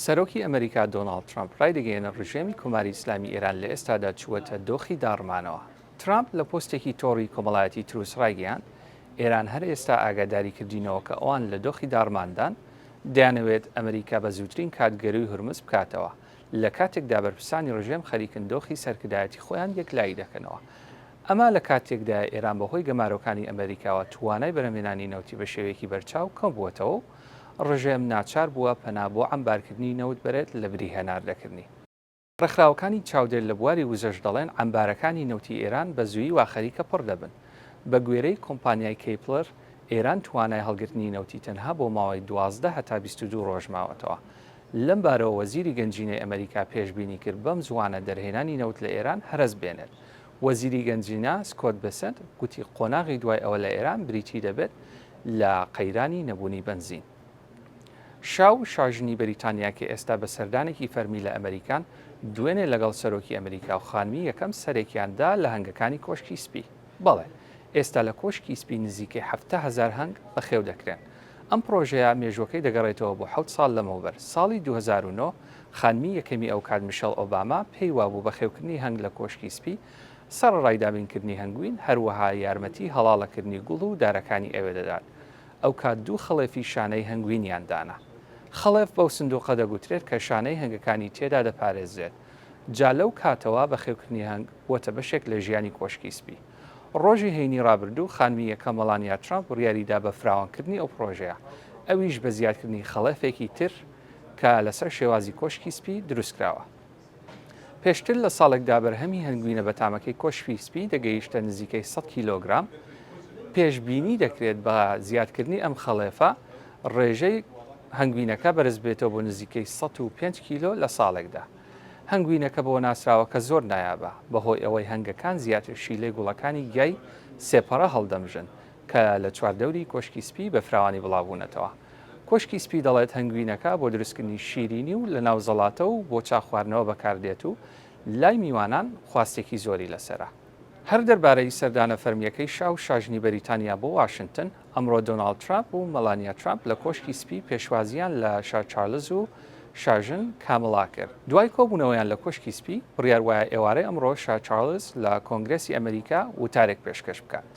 سەرۆکی ئەمریکا دۆناڵد ترامپ ڕایدەگەیەنە ڕژێمی کۆماری ئیسلامی ئێران لە ئێستادا چووەتە دۆخی داڕمانەوە. ترامپ لە پۆستێکی تۆڕی کۆمەڵایەتی تروس ڕایگەیاند ئێران هەر ئێستا ئاگاداری کردینەوە کە ئەوان لە دۆخی داڕماندان دەیانەوێت ئەمریکا بە زووترین کاتگەروی هورمز بکاتەوە لە کاتێکدا بەرپرسانی ڕژێم خەریکن دۆخی سەرکردایەتی خۆیان یەکلایی دەکەنەوە. ئەمە لە کاتێکدا ئێران بەهۆی گەمارۆکانی ئەمریکاوە توانای بەرهەمێنانی نەوتی بە شێوەیەکی بەرچاو کەم بووەتەوە، ڕژێم ناچار بووە پەنا بۆ ئەمبارکردنی نەوت بەرێت لە بری هەناردەکردنی. ڕێکخراوەکانی چاودێر لە بواری وزەش دەڵێن ئەمبارەکانی نەوتی ئێران بە زوویی وا خەریکە پڕ دەبن. بە گوێرەی کۆمپانیای کەیپلەر ئێران توانای هەڵگرتنی نەوتی تەنها بۆ ماوەی 12 هەتا 22 ڕۆژ ماوەتەوە. لەم بارەوە وەزیری گەنجینەی ئەمریکا پێشبینی کرد بەم زوانە دەرهێنانی نەوت لە ئێران هەرەس بێنێت. وەزیری گەنجینە سکۆت بەسەنت گوتی قۆناغی دوای ئەوە لە ئێران بریتی دەبێت لە قەیرانی نەبوونی بنزین. شاو شاژنی بەریتانیا کە ئێستا بە سەردانێکی فەرمی لە ئەمریکان دوێنێ لەگەڵ سەرۆکی ئەمریکا و خانمی یەکەم سەرێکیاندا لە هەنگەکانی کۆشکی سپی. بەڵێ ئێستا لە کۆشکی سپی نزیکەی 7,000 هەنگ بەخێو دەکرێن. ئەم پرۆژەیە مێژوەکەی دەگەڕێتەوە بۆ 7 ساڵ لەمەوبەر. ساڵی 2009 خانمی یەکەمی ئەو کات میشەڵ ئۆباما پێی وابوو بەخێوکردنی هەنگ لە کۆشکی سپی سەرڕای دابینکردنی هەنگوین هەروەها یارمەتی هەڵاڵەکردنی گوڵ و دارەکانی ئەوێ دەدات. ئەو کات دوو خەڵێفی شانەی هەنگوینیان دانا. خەڵێف بەو سندوقە دەگوترێت کە شانەی هەنگەکانی تێدا دەپارێزرێت. جا لەو کاتەوە بەخێوکردنی هەنگ وەتە بەشێک لە ژیانی کۆشکی سپی. ڕۆژی هەینی ڕابردوو خانمی یەکەم مەڵانیا ترامپ بڕیاریدا بە فراوانکردنی ئەو پرۆژەیە، ئەویش بە زیادکردنی خەڵێفێکی تر کە لەسەر شێوازی کۆشکی سپی دروستکراوە. پێشتر لە ساڵێکدا بەرهەمی هەنگوینە بە تامەکەی کۆشکی سپی دەگەیشتە نزیکەی 100 کیلۆگرام. پێشبینی دەکرێت بە زیادکردنی ئەم خەڵێفە ڕێژەی هەنگوینەکە بەرز بێتەوە بۆ نزیکەی 105 کیلۆ لە ساڵێکدا. هەنگوینەکە بۆ ناسراوە کە زۆر نایابە بەهۆی ئەوەی هەنگەکان زیاتر شیلەی گوڵەکانی گیای سێپەڕە هەڵدەمژن کە لە چواردەوری کۆشکی سپی بە فراوانی بڵاوبوونەتەوە. کۆشکی سپی دەڵێت هەنگوینەکە بۆ دروستکردنی شیرینی و لە ناو زەڵاتە و بۆ چاخواردنەوە بەکاردێت و لای میوانان خواستێکی زۆری لەسرە. هەر دەربارەی سەردانە فەرمیەکەی شاو شاژنی بەریتانیا بۆ واشنگتن، ئەمڕۆ دۆناڵد ترامپ و مەلانیا ترامپ لە کۆشکی سپی پێشوازیان لە شا چارلز و شاژن کامەڵا کرد. دوای کۆبوونەوەیان لە کۆشکی سپی بڕیار وایە ئێوارەی ئەمڕۆ شا چارلز لە کۆنگرێسی ئەمریکا وتارێک پێشکەش بکات.